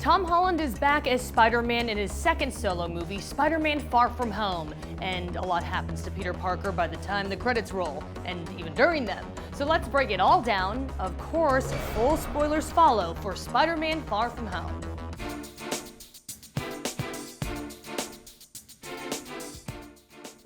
Tom Holland is back as Spider-Man in his second solo movie, Spider-Man Far From Home, and a lot happens to Peter Parker by the time the credits roll, and even during them. So let's break it all down. Of course, full spoilers follow for Spider-Man Far From Home.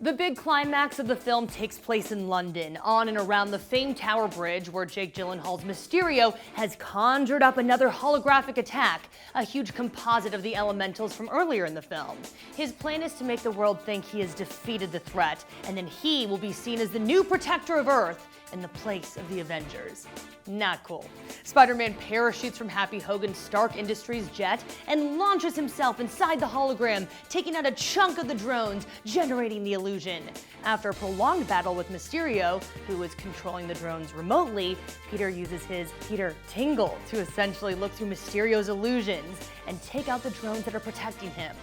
The big climax of the film takes place in London, on and around the famed Tower Bridge, where Jake Gyllenhaal's Mysterio has conjured up another holographic attack, a huge composite of the elementals from earlier in the film. His plan is to make the world think he has defeated the threat, and then he will be seen as the new protector of Earth in the place of the Avengers. Not cool. Spider-Man parachutes from Happy Hogan's Stark Industries jet and launches himself inside the hologram, taking out a chunk of the drones, generating the illusion. After a prolonged battle with Mysterio, who is controlling the drones remotely, Peter uses his Peter Tingle to essentially look through Mysterio's illusions and take out the drones that are protecting him.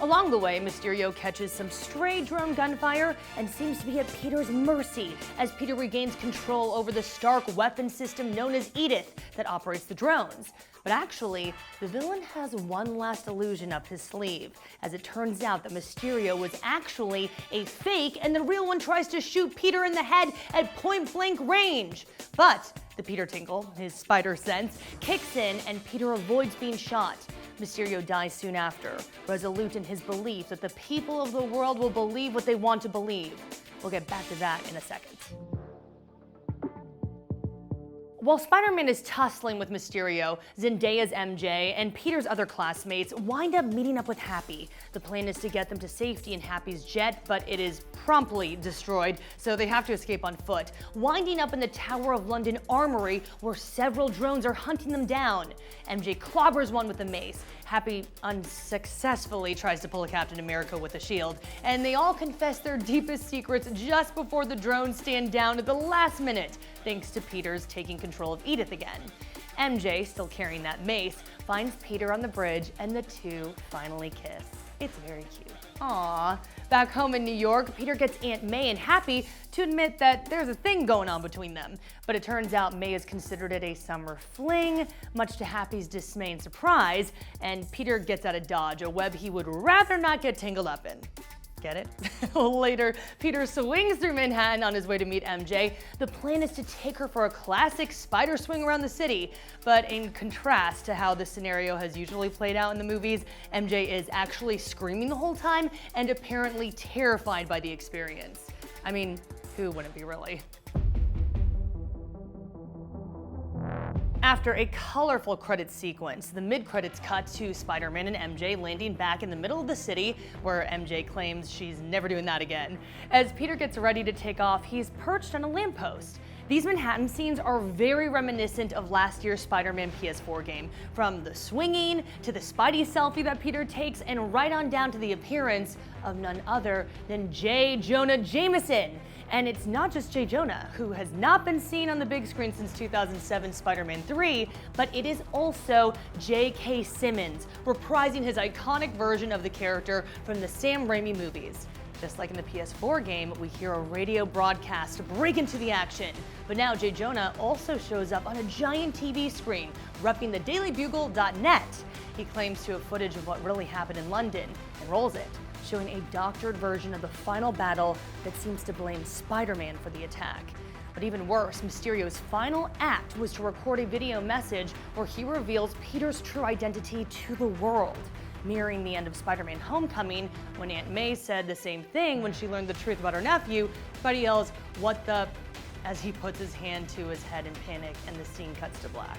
Along the way, Mysterio catches some stray drone gunfire and seems to be at Peter's mercy as Peter regains control over the Stark weapon system known as Edith that operates the drones. But actually, the villain has one last illusion up his sleeve, as it turns out that Mysterio was actually a fake and the real one tries to shoot Peter in the head at point-blank range. But the Peter Tingle, his spider sense, kicks in and Peter avoids being shot. Mysterio dies soon after, resolute in his belief that the people of the world will believe what they want to believe. We'll get back to that in a second. While Spider-Man is tussling with Mysterio, Zendaya's MJ and Peter's other classmates wind up meeting up with Happy. The plan is to get them to safety in Happy's jet, but it is promptly destroyed, so they have to escape on foot, winding up in the Tower of London Armory where several drones are hunting them down. MJ clobbers one with a mace. Happy unsuccessfully tries to pull a Captain America with a shield, and they all confess their deepest secrets just before the drones stand down at the last minute, thanks to Peter's taking control of Edith again. MJ, still carrying that mace, finds Peter on the bridge and the two finally kiss. It's very cute. Aww. Back home in New York, Peter gets Aunt May and Happy to admit that there's a thing going on between them. But it turns out May has considered it a summer fling, much to Happy's dismay and surprise, and Peter gets out of Dodge, a web he would rather not get tangled up in. Get it? Later, Peter swings through Manhattan on his way to meet MJ. The plan is to take her for a classic spider swing around the city, but in contrast to how this scenario has usually played out in the movies, MJ is actually screaming the whole time and apparently terrified by the experience. I mean, who wouldn't be really? After a colorful credits sequence, the mid-credits cut to Spider-Man and MJ landing back in the middle of the city, where MJ claims she's never doing that again. As Peter gets ready to take off, he's perched on a lamppost. These Manhattan scenes are very reminiscent of last year's Spider-Man PS4 game, from the swinging to the Spidey selfie that Peter takes, and right on down to the appearance of none other than J. Jonah Jameson. And it's not just J. Jonah, who has not been seen on the big screen since 2007 Spider-Man 3, but it is also J.K. Simmons, reprising his iconic version of the character from the Sam Raimi movies. Just like in the PS4 game, we hear a radio broadcast break into the action. But now J. Jonah also shows up on a giant TV screen, repping the dailybugle.net. He claims to have footage of what really happened in London and rolls it, showing a doctored version of the final battle that seems to blame Spider-Man for the attack. But even worse, Mysterio's final act was to record a video message where he reveals Peter's true identity to the world, mirroring the end of Spider-Man Homecoming when Aunt May said the same thing when she learned the truth about her nephew. Spidey yells, "What the?" as he puts his hand to his head in panic, and the scene cuts to black.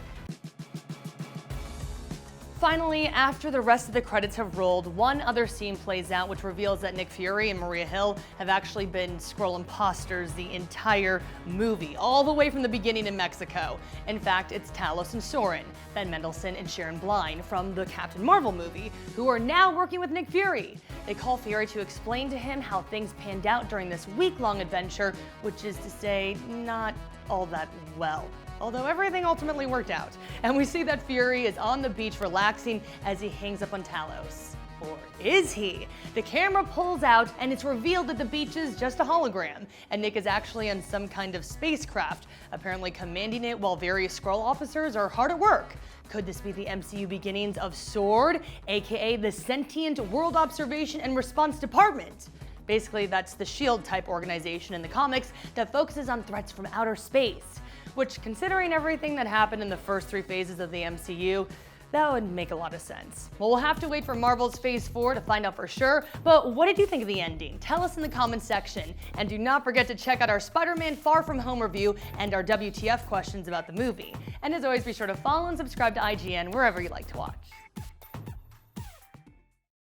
Finally, after the rest of the credits have rolled, one other scene plays out which reveals that Nick Fury and Maria Hill have actually been Skrull imposters the entire movie, all the way from the beginning in Mexico. In fact, it's Talos and Soren, Ben Mendelsohn and Sharon Blind from the Captain Marvel movie, who are now working with Nick Fury. They call Fury to explain to him how things panned out during this week-long adventure, which is to say, not all that well. Although everything ultimately worked out. And we see that Fury is on the beach relaxing as he hangs up on Talos. Or is he? The camera pulls out and it's revealed that the beach is just a hologram, and Nick is actually on some kind of spacecraft, apparently commanding it while various Skrull officers are hard at work. Could this be the MCU beginnings of SWORD, aka the Sentient World Observation and Response Department? Basically, that's the SHIELD type organization in the comics that focuses on threats from outer space, which, considering everything that happened in the first 3 phases of the MCU, that would make a lot of sense. Well, we'll have to wait for Marvel's Phase 4 to find out for sure, but what did you think of the ending? Tell us in the comments section. And do not forget to check out our Spider-Man Far From Home review and our WTF questions about the movie. And as always, be sure to follow and subscribe to IGN wherever you like to watch.